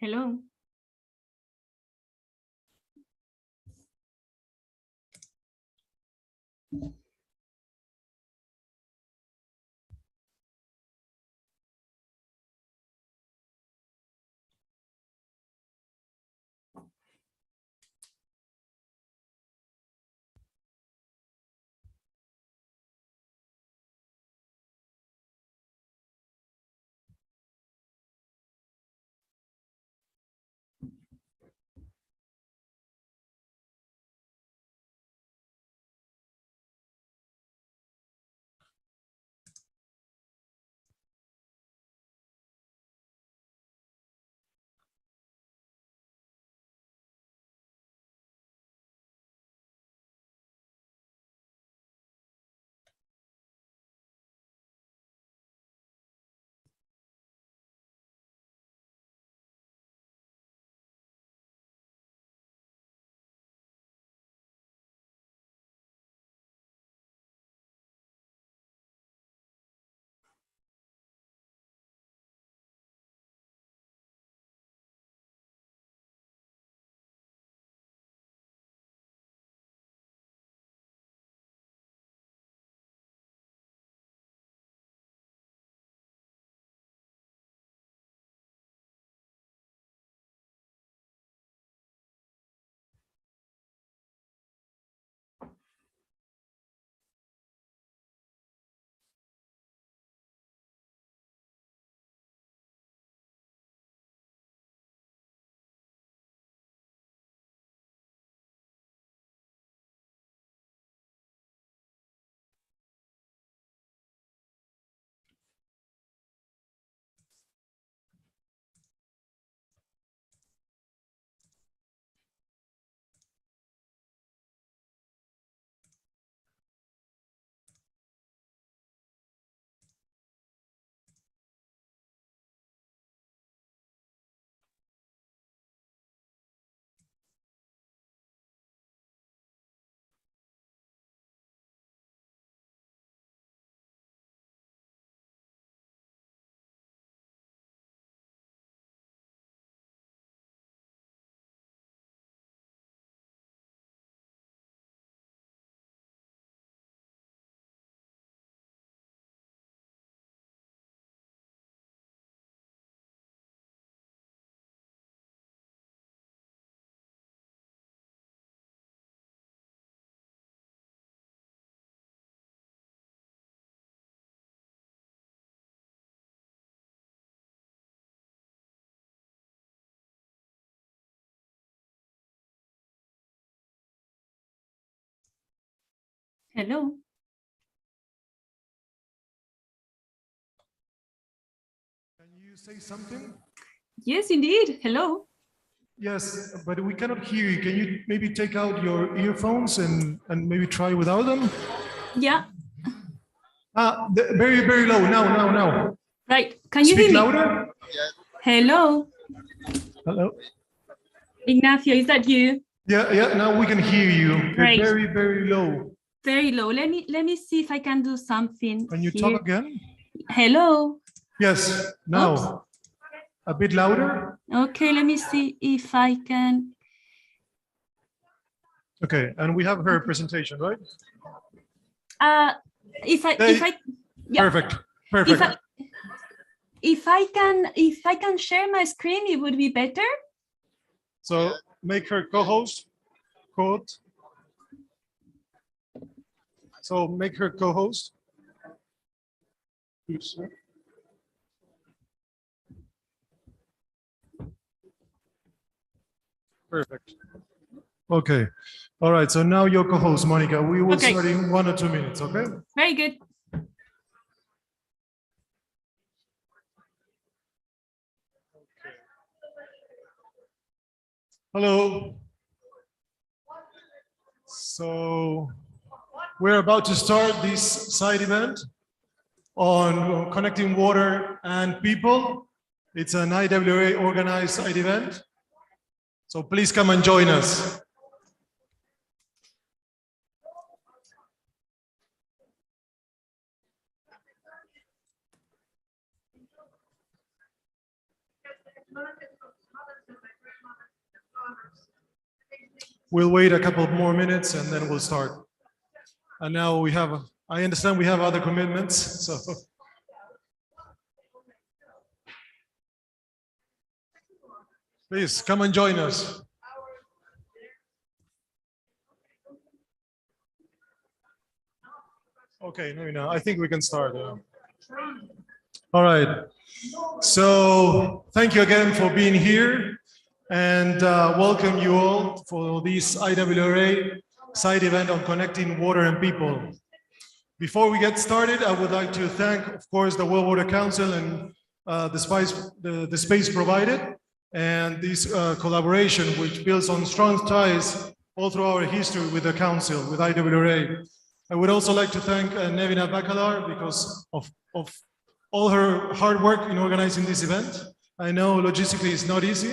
Hello. Hello. Can you say something? Yes, indeed. Hello. Yes, but we cannot hear you. Can you maybe take out your earphones and maybe try without them? Yeah. Very, very low. Now. Right. Can you Speak hear me? louder. Hello. Hello. Ignacio, is that you? Yeah. Now we can hear you. Great. Very, very low. Very low. Let me see if I can do something. Can you here. talk again? Hello. Yes. Now. Oops. A bit louder. Okay, let me see if I can. Okay, and we have her presentation, right? If I yeah. Perfect. If I can share my screen, it would be better. So make her co-host. So make her co-host. Perfect. Okay. All right. So now your co-host, Monica. We will start in 1 or 2 minutes. Okay. Very good. Hello. So we're about to start this side event on connecting water and people. It's an IWA organized side event. So please come and join us. We'll wait a couple more minutes and then we'll start. And now I understand we have other commitments, so. Please come and join us. Okay, no, I think we can start. All right. So thank you again for being here and welcome you all for this IWRA side event on connecting water and people. Before we get started, I would like to thank, of course, the World Water Council and the space provided, and this collaboration, which builds on strong ties all through our history with the Council, with IWRA. I would also like to thank Nevina Bakalar because of all her hard work in organizing this event. I know logistically it's not easy.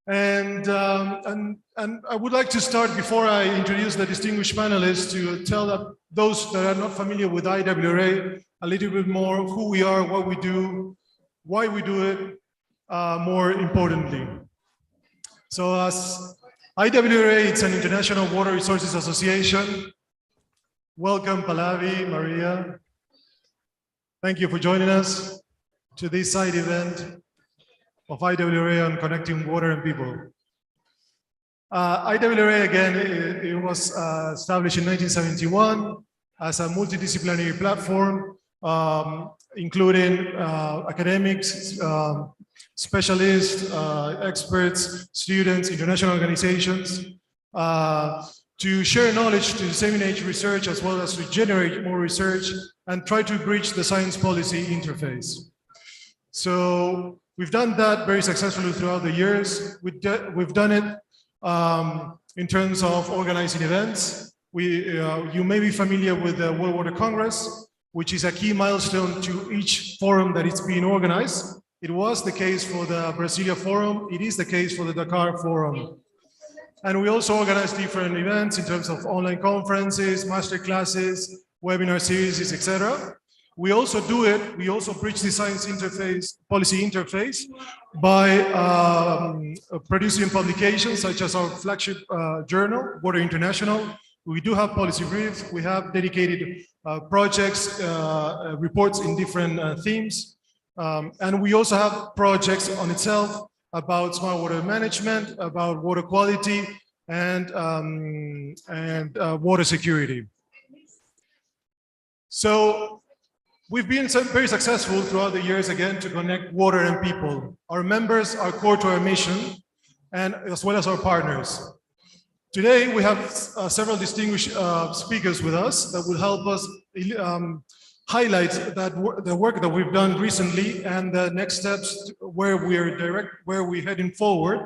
And I would like to start, before I introduce the distinguished panelists, to tell those that are not familiar with IWRA a little bit more who we are, what we do, why we do it, more importantly. So as IWRA, it's an International Water Resources Association. Welcome, Pallavi, Maria. Thank you for joining us to this side event of IWRA on connecting water and people. IWRA, again, it was established in 1971 as a multidisciplinary platform, including academics, specialists, experts, students, international organizations, to share knowledge, to disseminate research, as well as to generate more research and try to bridge the science policy interface. So we've done that very successfully throughout the years. We've done it in terms of organizing events. You may be familiar with the World Water Congress, which is a key milestone to each forum that it's being organized. It was the case for the Brasilia Forum. It is the case for the Dakar Forum. And we also organize different events in terms of online conferences, master classes, webinar series, etc. We also bridge the science interface, policy interface by producing publications such as our flagship journal, Water International. We do have policy briefs. We have dedicated projects, reports in different themes. And we also have projects on itself about smart water management, about water quality, and water security. So we've been very successful throughout the years, again, to connect water and people. Our members are core to our mission, and as well as our partners. Today, we have several distinguished speakers with us that will help us highlight the work that we've done recently and the next steps where we're heading forward.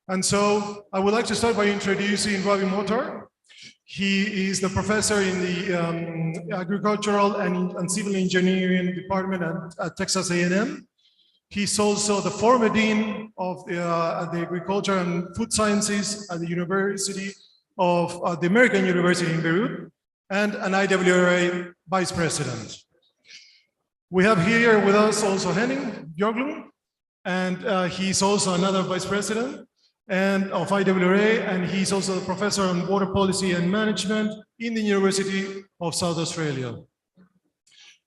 And so I would like to start by introducing Ravi Motar. He is the professor in the Agricultural and Civil Engineering Department at Texas A&M. He's also the former dean of the Agriculture and Food Sciences at the University of the American University in Beirut, and an IWRA vice president. We have here with us also Henning Björklund, and he's also another vice president of IWRA, and he's also a professor on water policy and management in the University of South Australia.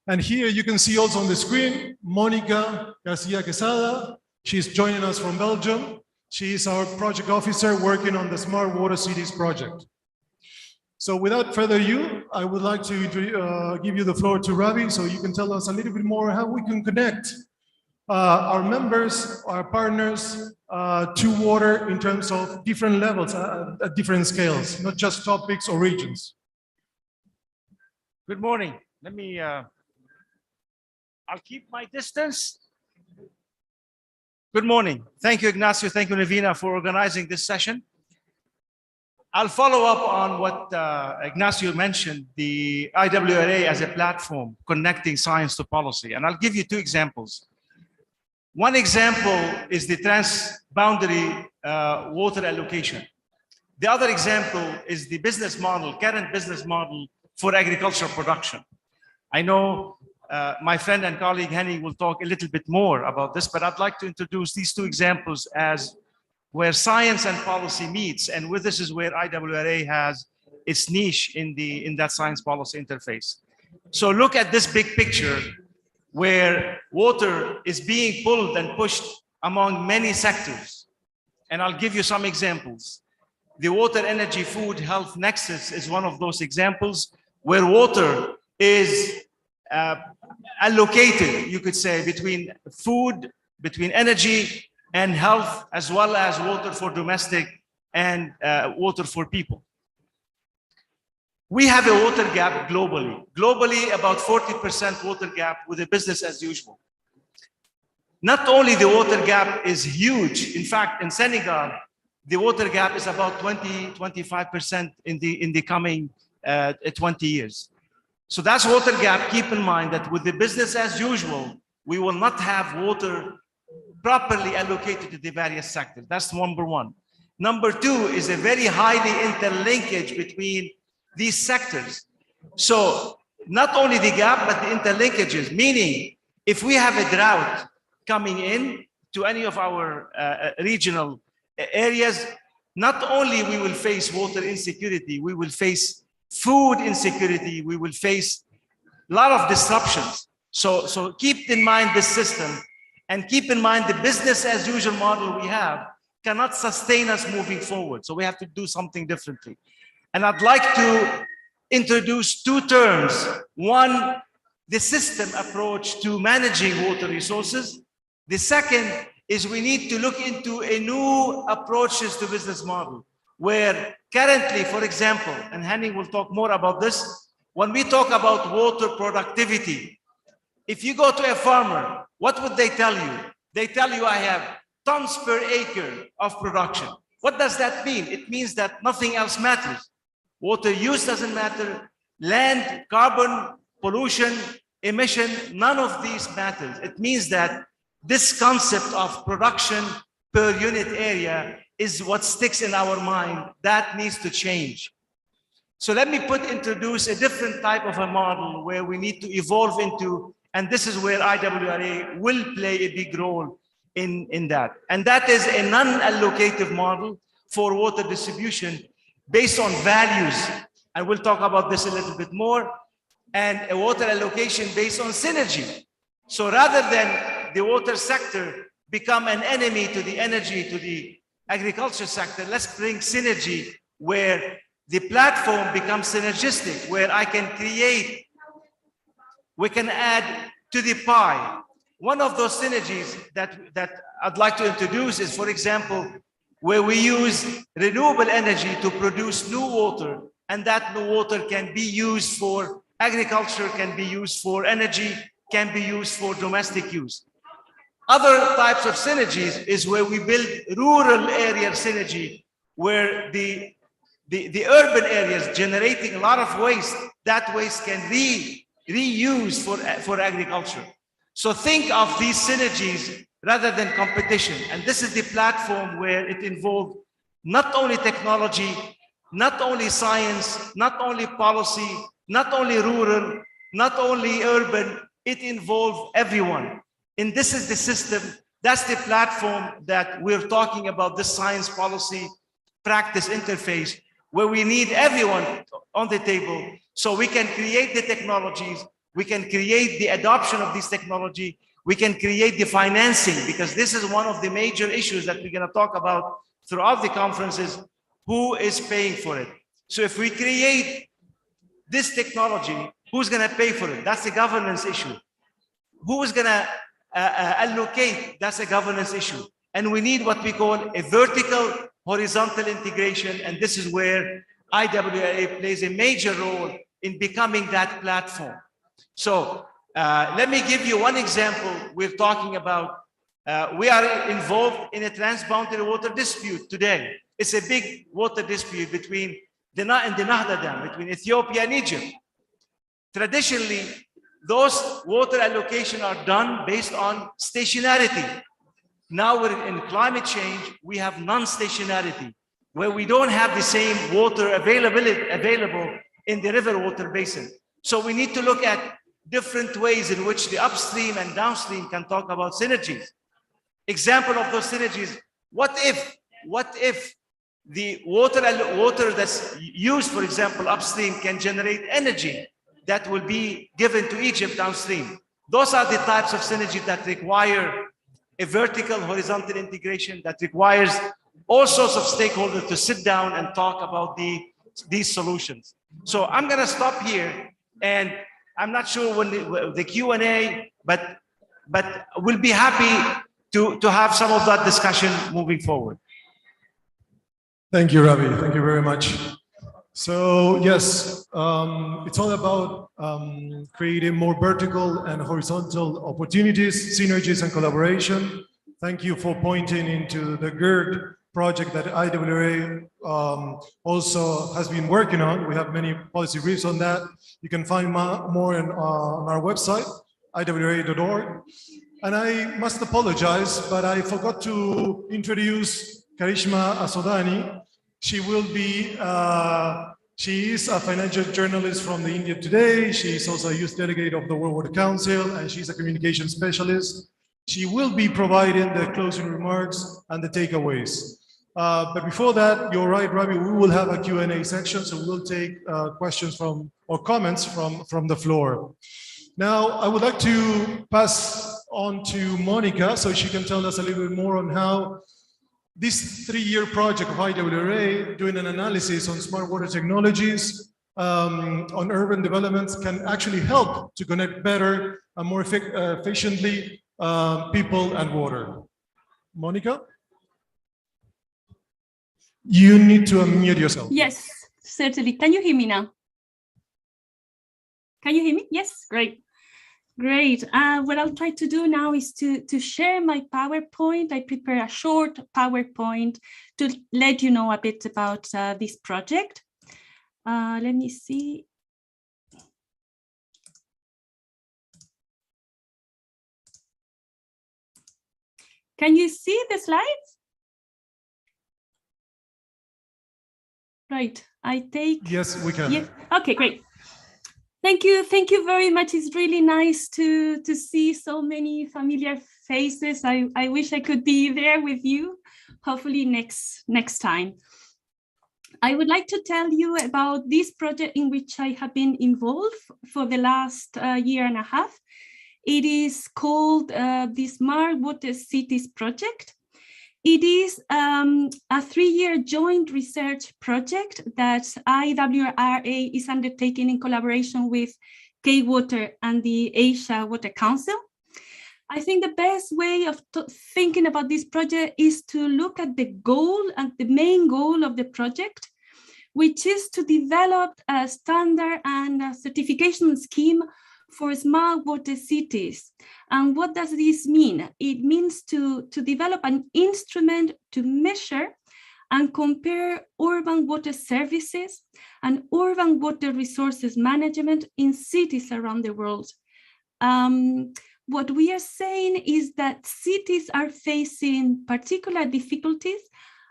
And here you can see also on the screen, Monica Garcia Quesada. She's joining us from Belgium. She is our project officer working on the Smart Water Cities project. So without further ado, I would like to give you the floor to Ravi so you can tell us a little bit more how we can connect our members, our partners to water in terms of different levels at different scales, not just topics or regions. Good morning. Let me, I'll keep my distance. Good morning. Thank you, Ignacio. Thank you, Nevina, for organizing this session. I'll follow up on what Ignacio mentioned, the IWRA as a platform connecting science to policy. And I'll give you two examples. One example is the transboundary water allocation. The other example is the business model, current business model for agricultural production. I know my friend and colleague Henny will talk a little bit more about this, but I'd like to introduce these two examples as where science and policy meets. And with this is where IWRA has its niche in that science policy interface. So look at this big picture where water is being pulled and pushed among many sectors. And I'll give you some examples. The water, energy, food, health nexus is one of those examples where water is allocated, you could say, between food, between energy and health, as well as water for domestic and water for people. We have a water gap globally. Globally, about 40% water gap with a business as usual. Not only the water gap is huge, in fact, in Senegal, the water gap is about 25% in the coming 20 years. So that's water gap. Keep in mind that with the business as usual, we will not have water properly allocated to the various sectors. That's number one. Number two is a very highly interlinkage between these sectors. So not only the gap, but the interlinkages, meaning if we have a drought coming in to any of our regional areas, not only we will face water insecurity, we will face food insecurity, we will face a lot of disruptions. So keep in mind this system, and keep in mind the business as usual model we have cannot sustain us moving forward. So we have to do something differently. And I'd like to introduce two terms. One, the system approach to managing water resources. The second is we need to look into a new approaches to business model, where currently, for example, and Henning will talk more about this, when we talk about water productivity, if you go to a farmer, what would they tell you? They tell you, I have tons per acre of production. What does that mean? It means that nothing else matters. Water use doesn't matter. Land, carbon, pollution, emission, none of these matters. It means that this concept of production per unit area is what sticks in our mind. That needs to change. So let me introduce a different type of a model where we need to evolve into, and this is where IWRA will play a big role in that. And that is a non-allocative model for water distribution based on values. And we'll talk about this a little bit more. And a water allocation based on synergy. So rather than the water sector become an enemy to the energy, to the agriculture sector, let's bring synergy where the platform becomes synergistic, where I can create, we can add to the pie. One of those synergies that I'd like to introduce is, for example, where we use renewable energy to produce new water, and that new water can be used for agriculture, can be used for energy, can be used for domestic use. Other types of synergies is where we build rural area synergy, where the urban areas generating a lot of waste, that waste can be reused for agriculture. So think of these synergies rather than competition. And this is the platform where it involved not only technology, not only science, not only policy, not only rural, not only urban, it involved everyone. And this is the system, that's the platform that we're talking about, this science policy practice interface, where we need everyone on the table so we can create the technologies, we can create the adoption of this technology, we can create the financing, because this is one of the major issues that we're going to talk about throughout the conferences. Who is paying for it? So if we create this technology, who's going to pay for it? That's a governance issue. Who is going to allocate? That's a governance issue. And we need what we call a vertical horizontal integration. And this is where IWRA plays a major role in becoming that platform. So let me give you one example. We're talking about, we are involved in a transboundary water dispute today. It's a big water dispute between the Nahda Dam, between Ethiopia and Egypt. Traditionally, those water allocation are done based on stationarity. Now we're in climate change, we have non-stationarity, where we don't have the same water available in the river water basin. So we need to look at different ways in which the upstream and downstream can talk about synergies. Example of those synergies, what if what if the water that's used, for example, upstream can generate energy that will be given to Egypt downstream? Those are the types of synergy that require a vertical, horizontal integration, that requires all sorts of stakeholders to sit down and talk about these solutions. So I'm going to stop here, and I'm not sure when the Q&A, but we'll be happy to have some of that discussion moving forward. Thank you, Ravi. Thank you very much. So yes, it's all about creating more vertical and horizontal opportunities, synergies, and collaboration. Thank you for pointing into the GERD project that IWA also has been working on. We have many policy briefs on that. You can find more on our website, iwa.org. And I must apologize, but I forgot to introduce Karishma Asodani. She will be, she is a financial journalist from the India Today. She is also a youth delegate of the World Water Council, and she's a communication specialist. She will be providing the closing remarks and the takeaways. But before that, you're right, Ravi, we will have a Q&A section, so we'll take questions from, or comments from the floor. Now, I would like to pass on to Monica so she can tell us a little bit more on how this 3-year project of IWA, doing an analysis on smart water technologies, on urban developments, can actually help to connect better and more efficiently people and water. Monica? You need to unmute yourself. Yes, certainly. Can you hear me now? Can you hear me? Yes, great. Great. What I'll try to do now is to share my PowerPoint. I prepare a short PowerPoint to let you know a bit about this project. Let me see. Can you see the slides? Right. I take. Yes, we can. Yeah. Okay, great. Thank you very much. It's really nice to see so many familiar faces. I wish I could be there with you, hopefully next time. I would like to tell you about this project in which I have been involved for the last year and a half. It is called the Smart Water Cities Project. It is a 3-year joint research project that IWRA is undertaking in collaboration with K-Water and the Asia Water Council. I think the best way of thinking about this project is to look at the goal and the main goal of the project, which is to develop a standard and a certification scheme for smart water cities. And what does this mean? It means to develop an instrument to measure and compare urban water services and urban water resources management in cities around the world. What we are saying is that cities are facing particular difficulties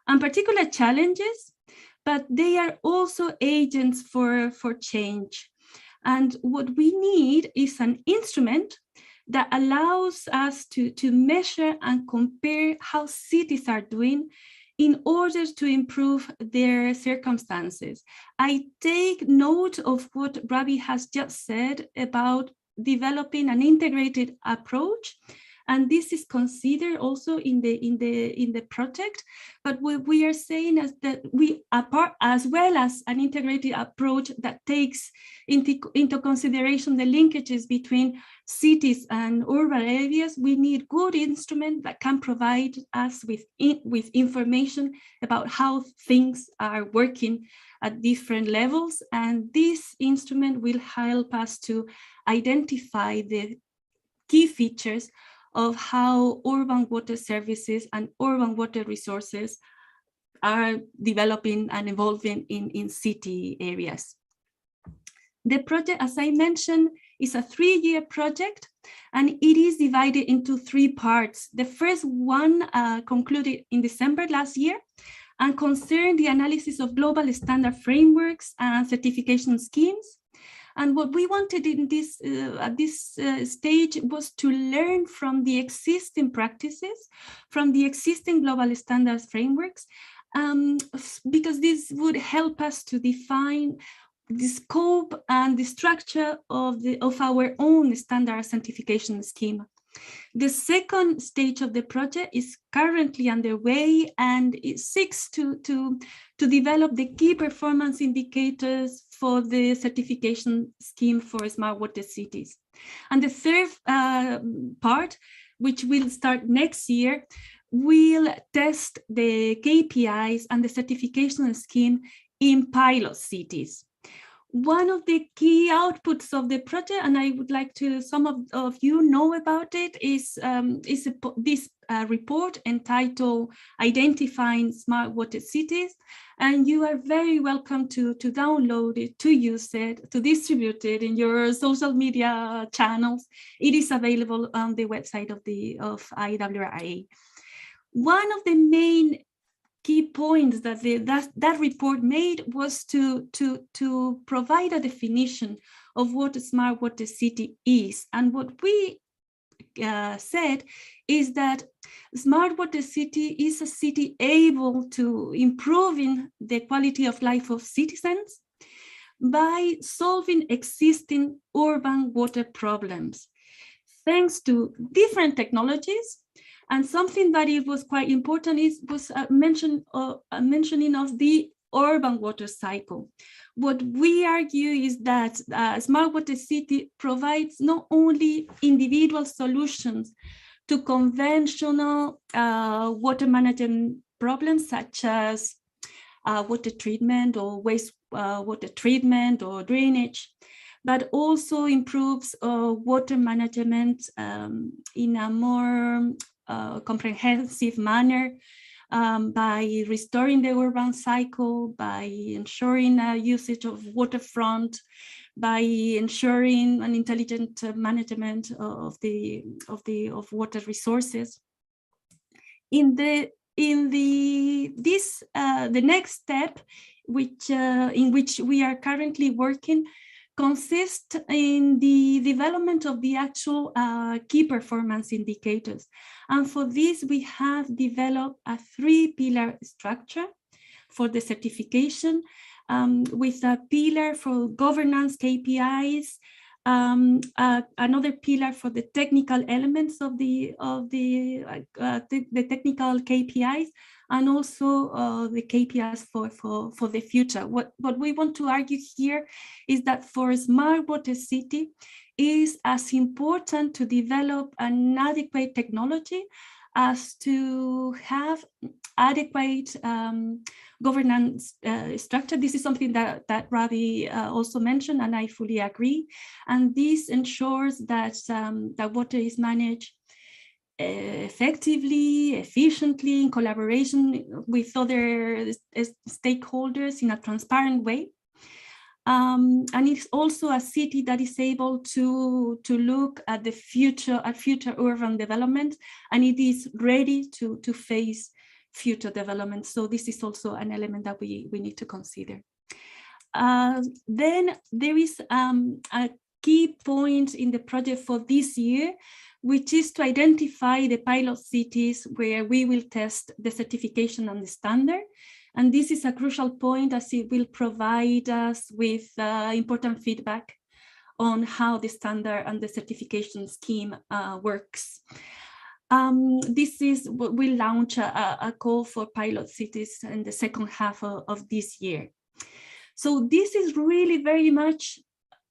and particular challenges, but they are also agents for change. And what we need is an instrument that allows us to measure and compare how cities are doing in order to improve their circumstances. I take note of what Ravi has just said about developing an integrated approach, and this is considered also in the project. But what we are saying is that we, apart as well as an integrated approach that takes into consideration the linkages between cities and urban areas, we need good instruments that can provide us with information about how things are working at different levels. And this instrument will help us to identify the key features of how urban water services and urban water resources are developing and evolving in city areas. The project, as I mentioned, is a 3-year project, and it is divided into 3 parts. The first one concluded in December last year and concerned the analysis of global standard frameworks and certification schemes. And what we wanted in this at this stage was to learn from the existing practices, from the existing global standards frameworks, because this would help us to define the scope and the structure of our own standard certification scheme. The second stage of the project is currently underway, and it seeks to develop the key performance indicators for the certification scheme for smart water cities. And the third part, which will start next year, will test the KPIs and the certification scheme in pilot cities. One of the key outputs of the project, and I would like to some of you know about it, is this report entitled Identifying Smart Water Cities. And you are very welcome to download it, to use it, to distribute it in your social media channels. It is available on the website of IWRA. One of the main key points that that report made was to provide a definition of what a smart water city is. And what we said is that smart water city is a city able to improving the quality of life of citizens by solving existing urban water problems, thanks to different technologies. And something that it was quite important was mentioning of the urban water cycle. What we argue is that smart water city provides not only individual solutions to conventional water management problems such as water treatment or waste water treatment or drainage, but also improves water management in a more comprehensive manner, by restoring the urban cycle, by ensuring usage of waterfront, by ensuring an intelligent management of water resources. The next step, in which we are currently working, consists in the development of the actual key performance indicators. And for this, we have developed a 3-pillar structure for the certification, with a pillar for governance KPIs, another pillar for the technical elements of the technical KPIs, and also the KPIs for the future. What we want to argue here is that for a smart water city is as important to develop an adequate technology as to have adequate governance structure. This is something that Ravi also mentioned, and I fully agree. And this ensures that that water is managed effectively, efficiently, in collaboration with other stakeholders in a transparent way. And it's also a city that is able to look at the future urban development, and it is ready to face future development. So this is also an element that we need to consider. Then there is a key point in the project for this year, which is to identify the pilot cities where we will test the certification and the standard. And this is a crucial point, as it will provide us with important feedback on how the standard and the certification scheme works. This is what will launch a call for pilot cities in the second half of this year. So this is really very much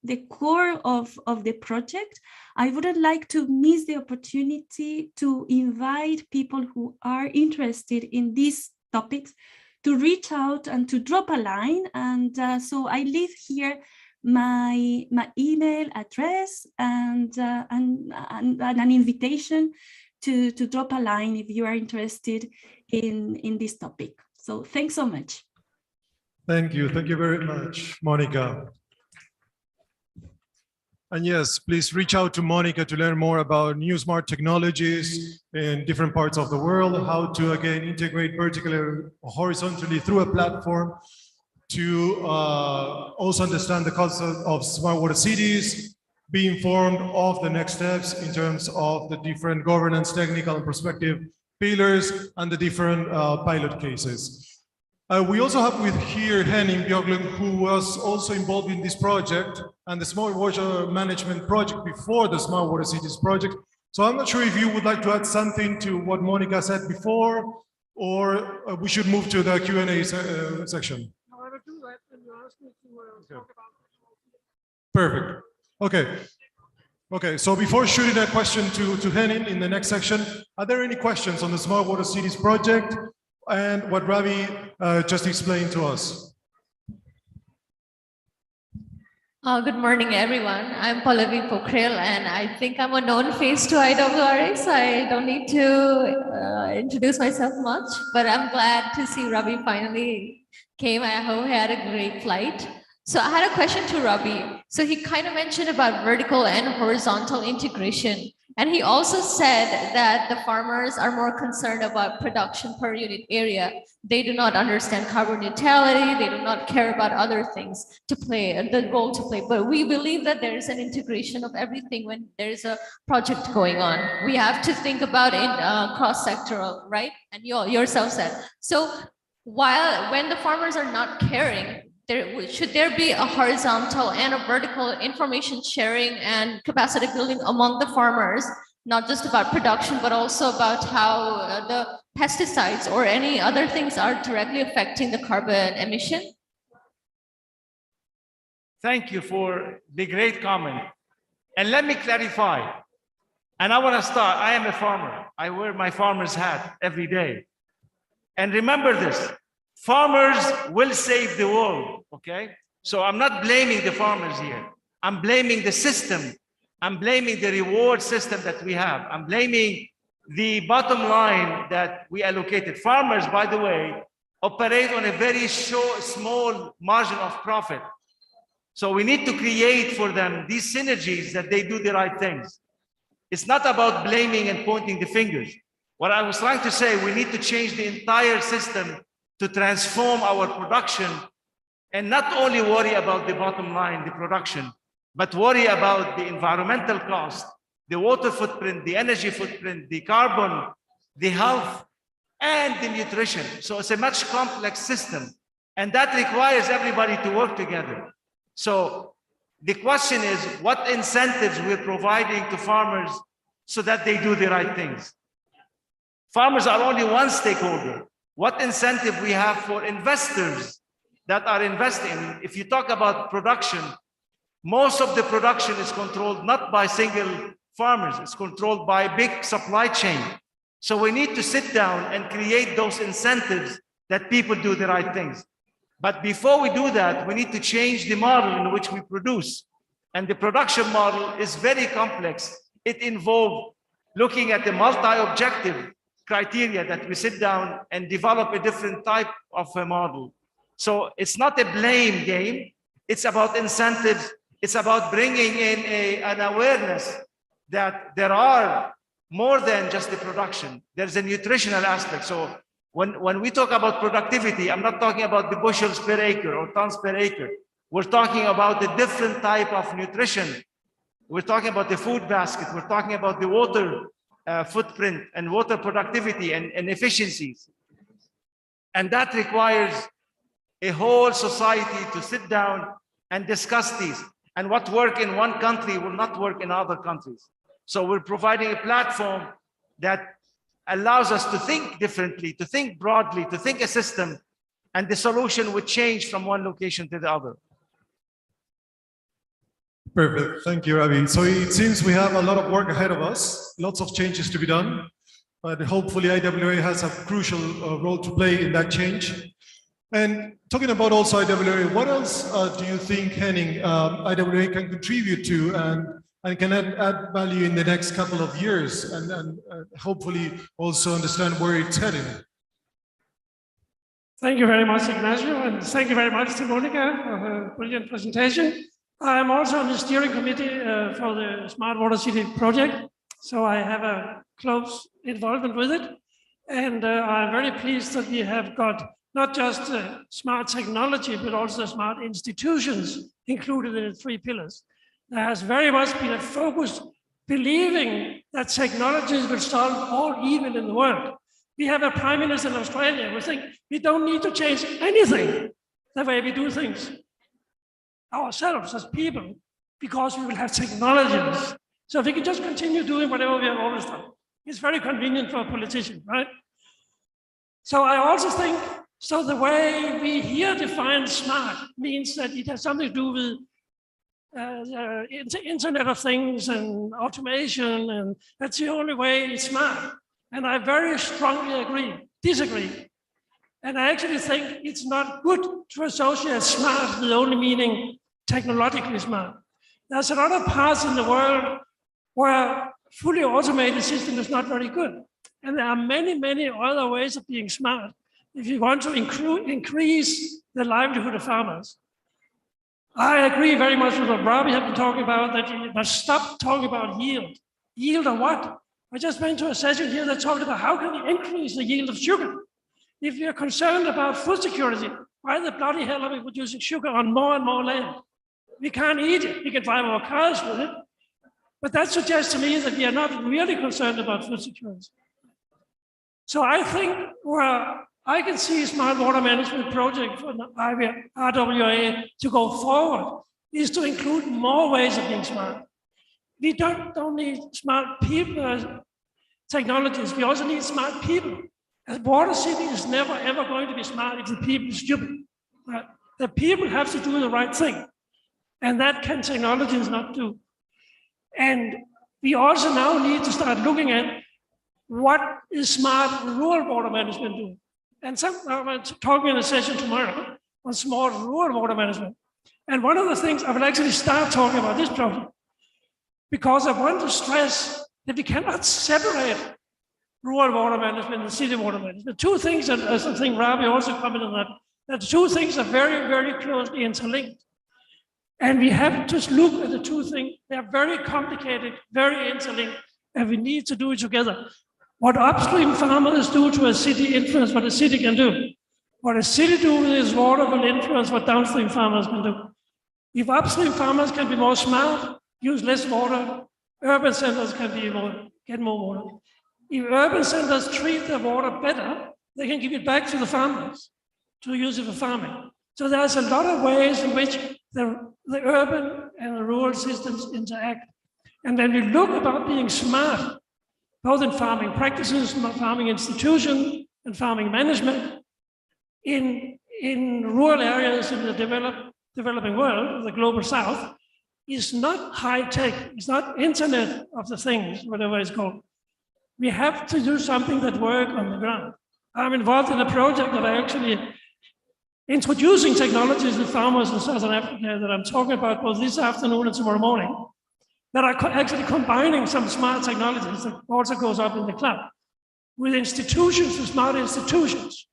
the core of the project. I wouldn't like to miss the opportunity to invite people who are interested in these topics to reach out and to drop a line. And so I leave here my email address and an invitation to drop a line if you are interested in this topic. So thanks so much. Thank you very much, Monica. And yes, please reach out to Monica to learn more about new smart technologies in different parts of the world, how to again integrate vertically or horizontally through a platform, to also understand the concept of smart water cities, be informed of the next steps in terms of the different governance, technical and prospective pillars and the different pilot cases. We also have with here Henning Björklund, who was also involved in this project and the smart water management project before the smart water cities project. So I'm not sure if you would like to add something to what Monica said before, or we should move to the Q&A section. No, I will do that when you ask me to talk about it. Perfect. Okay. Okay, so before shooting a question to Henning in the next section, are there any questions on the Smart Water Cities project and what Ravi just explained to us? Good morning, everyone. I'm Pallavi Pokhrel, and I think I'm a known face to IWRA, so I don't need to introduce myself much, but I'm glad to see Ravi finally came. I hope he had a great flight. So I had a question to Ravi. So he kind of mentioned about vertical and horizontal integration. And he also said that the farmers are more concerned about production per unit area. They do not understand carbon neutrality. They do not care about other things to play, the role to play. But we believe that there is an integration of everything when there is a project going on. We have to think about it cross-sectoral, right? And you yourself said. So when the farmers are not caring, should there be a horizontal and a vertical information sharing and capacity building among the farmers, not just about production, but also about how the pesticides or any other things are directly affecting the carbon emission? Thank you for the great comment. And let me clarify. And I want to start, I am a farmer. I wear my farmer's hat every day. And remember this. Farmers will save the world, okay? So I'm not blaming the farmers here. I'm blaming the system. I'm blaming the reward system that we have. I'm blaming the bottom line that we allocated. Farmers, by the way, operate on a very small margin of profit. So we need to create for them these synergies that they do the right things. It's not about blaming and pointing the fingers. What I was trying to say, we need to change the entire system to transform our production and not only worry about the bottom line, the production, but worry about the environmental cost, the water footprint, the energy footprint, the carbon, the health, and the nutrition. So it's a much complex system, and that requires everybody to work together. So the question is, what incentives we're providing to farmers so that they do the right things? Farmers are only one stakeholder. What incentive we have for investors that are investing? If you talk about production, most of the production is controlled not by single farmers, it's controlled by big supply chain. So we need to sit down and create those incentives that people do the right things. But before we do that, we need to change the model in which we produce. And the production model is very complex. It involves looking at the multi-objective criteria that we sit down and develop a different type of a model. So it's not a blame game. It's about incentives. It's about bringing in an awareness that there are more than just the production. There's a nutritional aspect. So when we talk about productivity, I'm not talking about the bushels per acre or tons per acre. We're talking about a different type of nutrition. We're talking about the food basket. We're talking about the water footprint and water productivity and efficiencies. And that requires a whole society to sit down and discuss these. And what works in one country will not work in other countries. So we're providing a platform that allows us to think differently, to think broadly, to think a system, and the solution would change from one location to the other. Perfect. Thank you, Ravi. So it seems we have a lot of work ahead of us, lots of changes to be done, but hopefully IWA has a crucial role to play in that change. And talking about also IWA, what else do you think, Henning, IWA can contribute to and can add value in the next couple of years and hopefully also understand where it's heading? Thank you very much, Ignacio, and thank you very much to Monica for her brilliant presentation. I'm also on the steering committee for the Smart Water City project, so I have a close involvement with it. And I'm very pleased that we have got not just smart technology, but also smart institutions included in the 3 pillars. There has very much been a focus believing that technologies will solve all evil in the world. We have a prime minister in Australia who think we don't need to change anything the way we do things ourselves as people, because we will have technologies. So we can just continue doing whatever we have always done. It's very convenient for a politician, right? So I also think, so the way we here define smart means that it has something to do with Internet of Things and automation, and that's the only way it's smart. And I very strongly disagree. And I actually think it's not good to associate smart with only meaning technologically smart. There's a lot of parts in the world where fully automated system is not very good. And there are many, many other ways of being smart if you want to increase the livelihood of farmers. I agree very much with what Robbie has been talking about, that you must stop talking about yield. Yield of what? I just went to a session here that talked about how can we increase the yield of sugar? If you're concerned about food security, why the bloody hell are we producing sugar on more and more land? We can't eat it. We can drive our cars with it. But that suggests to me that we are not really concerned about food security. So I think where I can see a smart water management project for the RWA to go forward is to include more ways of being smart. We don't need smart people, technologies. We also need smart people. A water city is never ever going to be smart if the people are stupid. Right? The people have to do the right thing. And that can technologies not do. And we also now need to start looking at what is smart rural water management doing. And I'm talking in a session tomorrow on smart rural water management. And one of the things I will actually start talking about this project, because I want to stress that we cannot separate rural water management and city water management. Two things, and as I think Ravi also commented on that the two things are very, very closely interlinked. And we have to look at the two things. They are very complicated, very interlinked, and we need to do it together. What upstream farmers do to a city influence what a city can do. What a city do with its water will influence what downstream farmers can do. If upstream farmers can be more smart, use less water, urban centers can be get more water. If urban centers treat their water better, they can give it back to the farmers to use it for farming. So there's a lot of ways in which the urban and the rural systems interact. And when we look about being smart, both in farming practices, farming institutions, and farming management, in rural areas in the developing world, the global south, is not high tech, it's not Internet of the Things, whatever it's called. We have to do something that works on the ground. I'm involved in a project that I actually introducing technologies to farmers in Southern Africa that I'm talking about both this afternoon and tomorrow morning, that are actually combining some smart technologies that also goes up in the cloud with institutions, with smart institutions.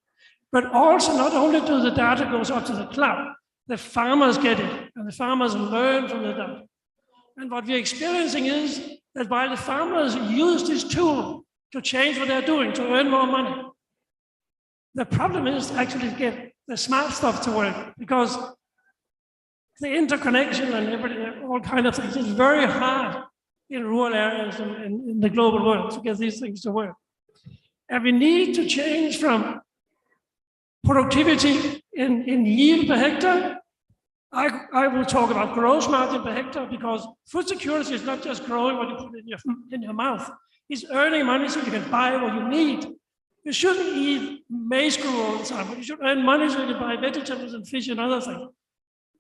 But also not only do the data goes up to the cloud, the farmers get it and the farmers learn from the data. And what we're experiencing is that while the farmers use this tool to change what they're doing, to earn more money, the problem is actually to get the smart stuff to work, because the interconnection and everything, all kinds of things, is very hard in rural areas and in the global world to get these things to work. And we need to change from productivity in yield per hectare. I will talk about gross margin per hectare, because food security is not just growing what you put in your mouth. It's earning money so you can buy what you need. You shouldn't eat maize gruel all the time, but you should earn money so you can buy vegetables and fish and other things.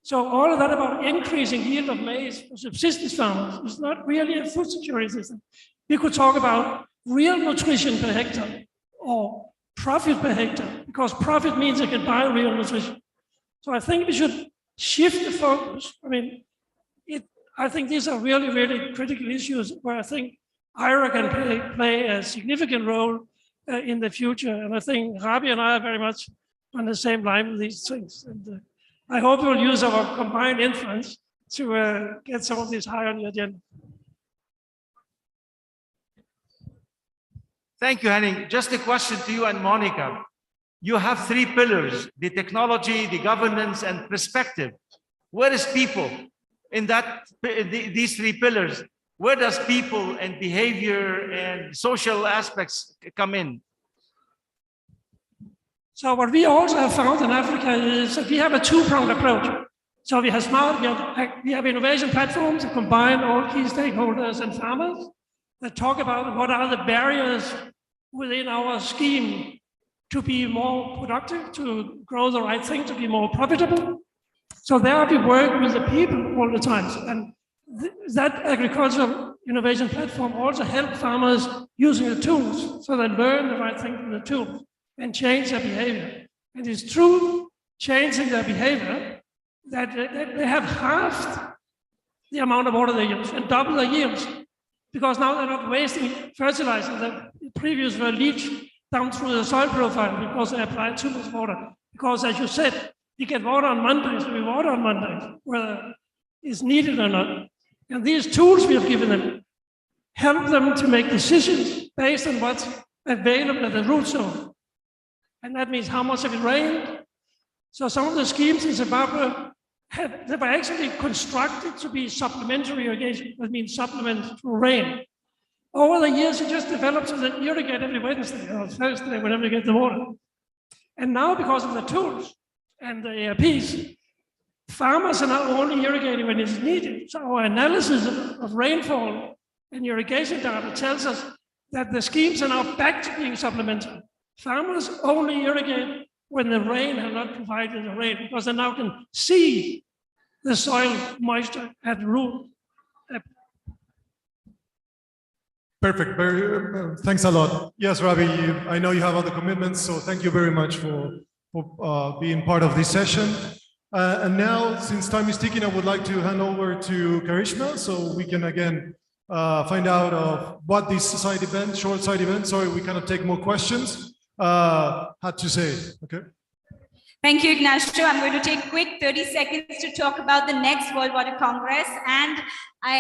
So all of that about increasing yield of maize for subsistence farmers is not really a food security system. We could talk about real nutrition per hectare or profit per hectare, because profit means you can buy real nutrition. So I think we should shift the focus. I think these are really, really critical issues where I think Iwra can play a significant role in the future. And I think Rabi and I are very much on the same line with these things. And I hope we'll use our combined influence to get some of these high on the agenda. Thank you, Henning. Just a question to you and Monica. You have three pillars: the technology, the governance, and perspective. Where is people in these three pillars? Where does people and behavior and social aspects come in? So what we also have found in Africa is that we have a two-pronged approach. So we have smart, we have innovation platforms that combine all key stakeholders and farmers that talk about what are the barriers within our scheme to be more productive, to grow the right thing, to be more profitable. So there we work with the people all the time. And that agricultural innovation platform also helps farmers using the tools so they learn the right thing from the tools and change their behavior. And it's through changing their behavior that they have halved the amount of water they use and double their yields, because now they're not wasting fertilizer that previously were leached down through the soil profile because they applied too much water. Because as you said, you get water on Mondays, we water on Mondays, whether it's needed or not. And these tools we have given them help them to make decisions based on what's available at the root zone. And that means how much have it rained. So some of the schemes in Zimbabwe they were actually constructed to be supplementary irrigation. That means supplement to rain. Over the years, it just developed so that you irrigate every Wednesday or Thursday, whenever you get the water. And now, because of the tools and the ARPs, farmers are now only irrigating when it's needed. So our analysis of rainfall and irrigation data tells us that the schemes are now back to being supplementary. Farmers only irrigate when the rain has not provided the rain, because they now can see the soil moisture at root. Perfect. Thanks a lot. Yes, Ravi, I know you have other commitments, so thank you very much for being part of this session. And now, since time is ticking, I would like to hand over to Karishma so we can again find out of what this side event, short side event, sorry, we cannot take more questions, had to say, okay? Thank you, Ignacio. I'm going to take quick 30 seconds to talk about the next World Water Congress. And I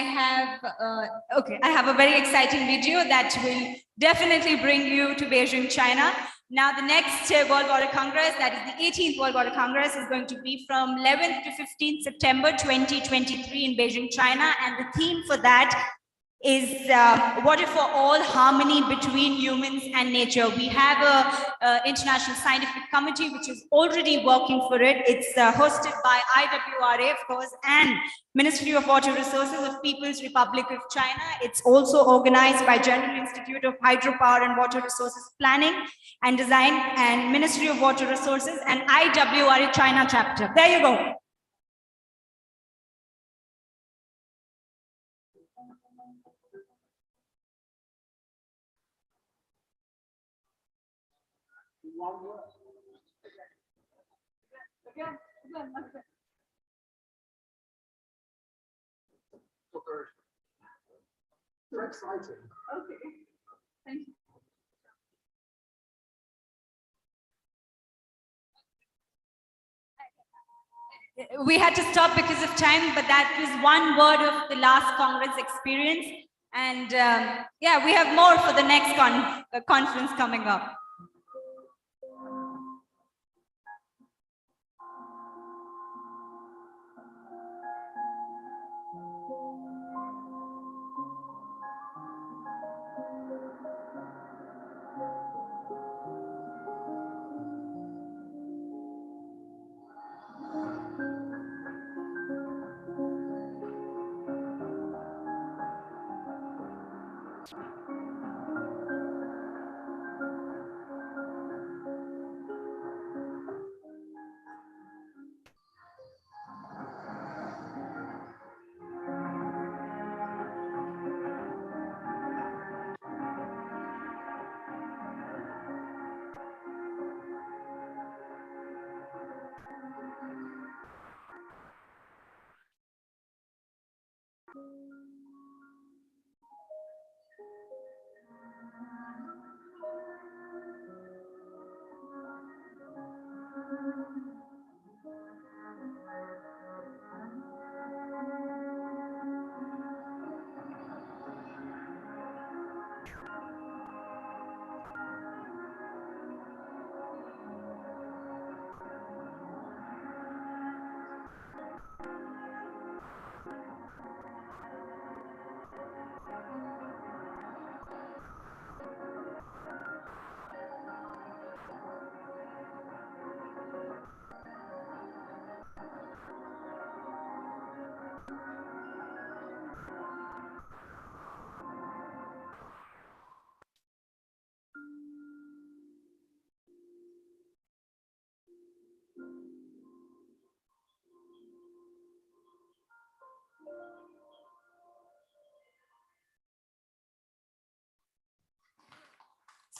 have a very exciting video that will definitely bring you to Beijing, China. Now, the next World Water Congress, that is the 18th World Water Congress, is going to be from 11th to 15th September 2023 in Beijing, China. And the theme for that is water for all, harmony between humans and nature. We have a international scientific committee which is already working for it. It's hosted by IWRA, of course, and Ministry of Water Resources of People's Republic of China. It's also organized by General Institute of Hydropower and Water Resources Planning and Design and Ministry of Water Resources and IWRA China chapter. There you go. Very exciting. Okay, thank you. We had to stop because of time, but that was one word of the last Congress experience. And yeah, we have more for the next conference coming up.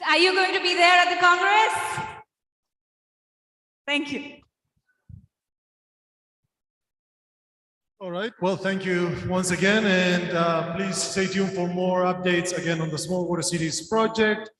Are you going to be there at the Congress? Thank you. All right. Well, thank you once again. And please stay tuned for more updates again on the Small Water Cities project.